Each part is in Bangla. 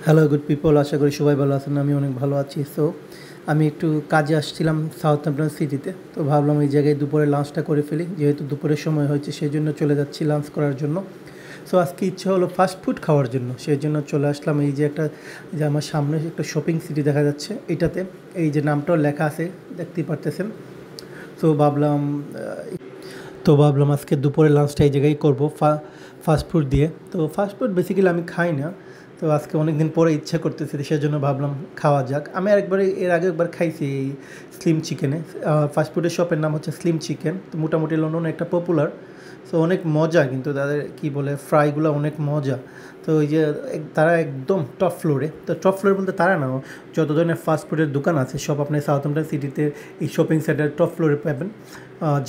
হ্যালো গুড পিপল, আশা করি সবাই ভালো আছেন। আমি অনেক ভালো আছি। সো আমি একটু কাজে আসছিলাম সাউথহ্যাম্পটন সিটিতে, তো ভাবলাম এই জায়গায় দুপুরে লাঞ্চটা করে ফেলি। যেহেতু দুপুরের সময় হয়েছে সেই জন্য চলে যাচ্ছি লাঞ্চ করার জন্য। সো আজকে ইচ্ছে হলো ফাস্ট ফুড খাওয়ার জন্য, সেই জন্য চলে আসলাম এই যে যে আমার সামনে একটা শপিং সিটি দেখা যাচ্ছে এটাতে। এই যে নামটাও লেখা আছে, দেখতেই পারতেছেন। তো ভাবলাম আজকে দুপুরে লাঞ্চটা এই জায়গায় করবো ফাস্ট ফুড দিয়ে। তো ফাস্ট ফুড বেসিক্যালি আমি খাই না, তো আজকে অনেক দিন পরে ইচ্ছা করতেছে, সেজন্য ভাবলাম খাওয়া যাক। আমি এর আগে একবার খাইছি এই স্লিম চিকেনে। ফাস্ট ফুডের শপের নাম হচ্ছে স্লিম চিকেন। তো মোটামুটি লন্ডনে একটা পপুলার। সো অনেক মজা, কিন্তু তাদের কী বলে ফ্রাইগুলো অনেক মজা। তো ওই যে তারা একদম টপ ফ্লোরে, তো টপ ফ্লোর বলতে তারা না, যত ধরনের ফাস্ট ফুডের দোকান আছে সব আপনি সাউথহ্যাম্পটন সিটিতে এই শপিং সেন্টারের টপ ফ্লোরে পাবেন।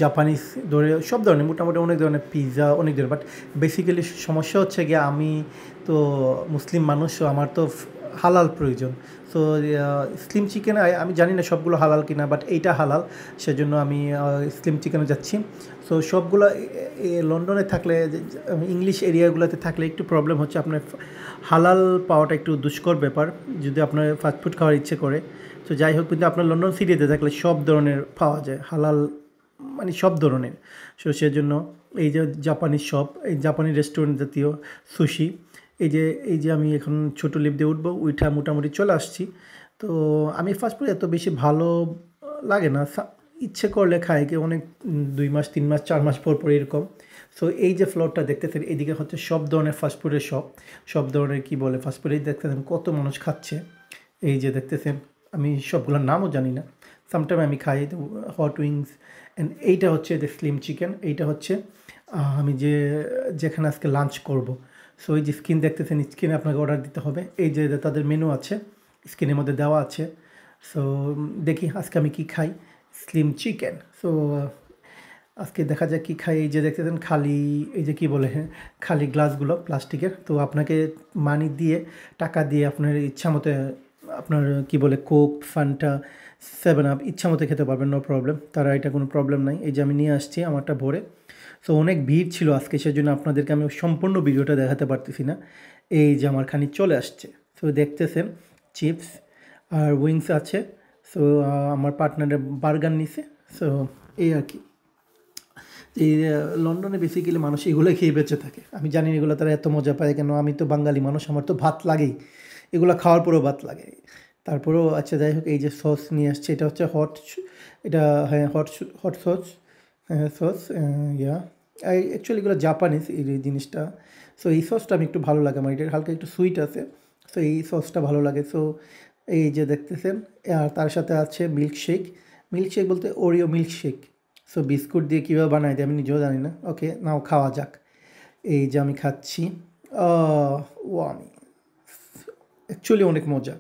জাপানিজ ধরে সব ধরনের, মোটামুটি অনেক ধরনের পিৎজা, অনেক ধরনের। বাট বেসিক্যালি সমস্যা হচ্ছে গিয়ে আমি তো মুসলিম মানুষ, আমার তো হালাল প্রয়োজন। সো স্লিম চিকেন আমি জানি না সবগুলো হালাল কিনা, বাট এইটা হালাল, সেজন্য আমি স্লিম চিকেনে যাচ্ছি। সো সবগুলো লন্ডনে থাকলে, ইংলিশ এরিয়াগুলোতে থাকলে একটু প্রবলেম হচ্ছে, আপনার হালাল পাওয়াটা একটু দুষ্কর ব্যাপার যদি আপনার ফাস্টফুড খাওয়ার ইচ্ছে করে। তো যাই হোক, কিন্তু আপনার লন্ডন সিটিতে থাকলে সব ধরনের পাওয়া যায় হালাল, মানে সব ধরনের। সো সেজন্য এই যে জাপানিজ শপ, এই জাপানি রেস্টুরেন্ট জাতীয় সুশি, এই যে আমি এখন ছোটো লিফট দিয়ে উঠবো, উঠা মোটামুটি চলে আসছি। তো আমি ফাস্টফুড এত বেশি ভালো লাগে না, ইচ্ছে করলে খাই কি অনেক 2 মাস 3 মাস 4 মাস পর পর এরকম। সো এই যে ফ্লোরটা দেখতেছেন, এদিকে হচ্ছে সব ধরনের ফাস্টফুডের শপ, সব ধরনের কী বলে ফাস্টফুড, এই দেখতেছেন কত মানুষ খাচ্ছে। এই যে দেখতেছেন, আমি সবগুলোর নামও জানি না, সামটাইম আমি খাই হট উইংস। অ্যান্ড এইটা হচ্ছে যে স্লিম চিকেন, এইটা হচ্ছে আমি যেখানে আজকে লাঞ্চ করব। সো এই যে স্ক্রিন দেখতেছেন, স্ক্রিনে আপনাকে অর্ডার দিতে হবে। এই যে তাদের মেনু আছে, স্ক্রিনের মধ্যে দেওয়া আছে। সো দেখি আজকে আমি কি খাই, স্লিম চিকেন। সো আজকে দেখা যাক কী খাই। এই যে দেখতেছেন খালি, এই যে কী বলে, হ্যাঁ, খালি গ্লাসগুলো প্লাস্টিকের, তো আপনাকে মানি দিয়ে, টাকা দিয়ে আপনার ইচ্ছা মতো আপনার কী বলে কোক, ফান্টা, 7 আপ ইচ্ছা মতো খেতে পারবেন, নো প্রবলেম, তারা এটা কোনো প্রবলেম নাই। এই যে আমি নিয়ে আসছি আমারটা ভরে। সো অনেক ভিড় ছিল আজকে, সেজন্য আপনাদেরকে আমি সম্পূর্ণ ভিডিওটা দেখাতে পারতেছি না। এই যে আমার খানি চলে আসছে। সো দেখতেছেন চিপস আর উইংস আছে। সো আমার পার্টনারের বার্গার নিছে। সো এই আর কি। এই লন্ডনে বেসিক্যালি মানুষ এগুলো খেয়ে বেঁচে থাকে। আমি জানি না এগুলো তারা এত মজা পায় কেন। আমি তো বাঙালি মানুষ, আমার তো ভাত লাগেই, এগুলো খাওয়ার পরেও ভাত লাগে। তারপরেও আচ্ছা যাই হোক, এই যে সস নিয়ে আসছে, এটা হচ্ছে এটা হ্যাঁ হট সস, হ্যাঁ সস, ইয়া অ্যাকচুয়ালি এগুলো জাপানিজ এই জিনিসটা। সো এই সসটা আমি একটু ভালো লাগে আমার, এটা হালকা একটু সুইট আছে। সো এই সসটা ভালো লাগে। সো এই যে দেখতেছেন, আর তার সাথে আছে মিল্কশেক। মিল্কশেক বলতে ওরিও মিল্কশেক। সো বিস্কুট দিয়ে কীভাবে বানায় দেয় আমি নিজেও জানি না। ওকে, নাও খাওয়া যাক। এই যে আমি খাচ্ছি। ও আমি অ্যাকচুয়ালি অনেক মজা।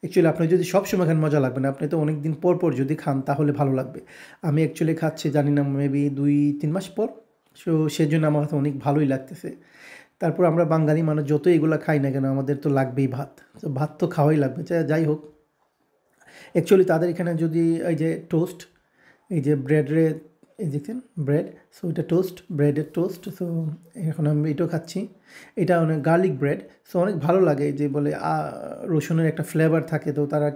অ্যাকচুয়ালি আপনি যদি সবসময় খান মজা লাগবে না, আপনি তো অনেক দিন পর পর যদি খান তাহলে ভালো লাগবে। আমি অ্যাকচুয়ালি খাচ্ছি জানি না মেবি 2-3 মাস পর। সো সেজন্য আমার কাছে অনেক ভালোই লাগতেছে। তারপর আমরা বাঙালি মানুষ যতই এগুলো খাই না কেন, আমাদের তো লাগবেই ভাত। তো ভাত তো খাওয়াই লাগবে, যাই হোক। অ্যাকচুয়ালি তাদের এখানে যদি এই যে টোস্ট, এই যে ব্রেডে, এই দেখছেন ব্রেড, সো এটা টোস্ট, ব্রেডের টোস্ট। সো এখন আমি এটাও খাচ্ছি। এটা অনেক গার্লিক ব্রেড। সো অনেক ভালো লাগে, যে বলে রসুনের একটা ফ্লেভার থাকে, তো তারা,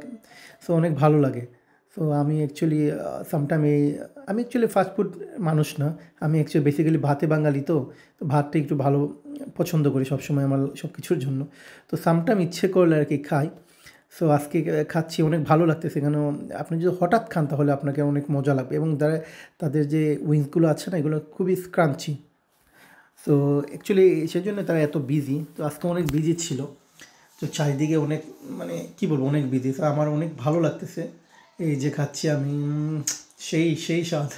সো অনেক ভালো লাগে। সো আমি অ্যাকচুয়ালি সামটাইম আমি অ্যাকচুয়ালি ফাস্টফুড মানুষ না, আমি অ্যাকচুয়ালি বেসিক্যালি ভাতে বাঙালি, তো ভাতটা একটু ভালো পছন্দ করি সবসময় আমার সব কিছুর জন্য। তো সামটাইম ইচ্ছে করলে আর কি খাই। সো আজকে খাচ্ছি, অনেক ভালো লাগতেছে কেন, আপনি যদি হঠাৎ খান তাহলে আপনাকে অনেক মজা লাগবে। এবং তাদের যে উইংসগুলো আছে না, এগুলো খুবই ক্রাঞ্চি। তো অ্যাকচুয়ালি সেজন্য তারা এত বিজি, তো আজকে অনেক বিজি ছিল। তো চারিদিকে অনেক, মানে কী বলবো, অনেক বিজি। তো আমার অনেক ভালো লাগতেছে এই যে খাচ্ছি আমি, সেই সেই স্বাদ।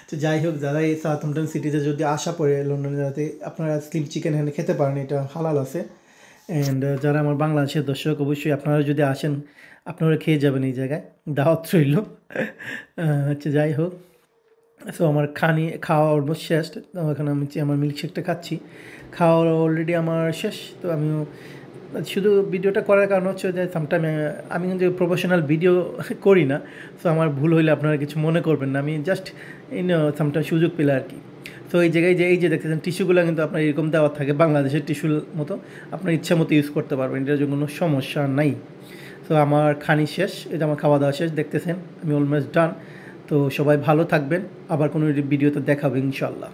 তো যাই হোক, যারা এই সাউথহ্যাম্পটন সিটিতে যদি আসা পড়ে লন্ডনে, যাতে আপনারা স্লিম চিকেন এখানে খেতে পারেন, এটা হালাল আছে। অ্যান্ড যারা আমার বাংলাদেশের দর্শক, অবশ্যই আপনারা যদি আসেন আপনারা খেয়ে যাবেন এই জায়গায়, দাওয়াত রইল। আচ্ছা যাই হোক, সো আমার খাওয়া অলমোস্ট শেষ। তো এখন আমি আমার মিল্কশেকটা খাচ্ছি, খাওয়া অলরেডি আমার শেষ। তো আমিও শুধু ভিডিওটা করার কারণ হচ্ছে যে সামটাইম আমি কিন্তু প্রফেশনাল ভিডিও করি না। সো আমার ভুল হইলে আপনারা কিছু মনে করবেন না, আমি জাস্ট সামটাইম সুযোগ পেলে আর কি। তো এই জায়গায় যে এই যে দেখতেছেন টিস্যুগুলো কিন্তু আপনার এরকম দেওয়া থাকে বাংলাদেশের টিস্যুর মতো, আপনার ইচ্ছা মতো ইউজ করতে পারবেন, এটার জন্য কোনো সমস্যা নাই। তো আমার খানি শেষ, এটা আমার খাওয়া দাওয়া শেষ, দেখতেছেন আমি অলমোস্ট ডান। তো সবাই ভালো থাকবেন, আবার কোনো ভিডিওতে দেখাবো ইনশাল্লাহ।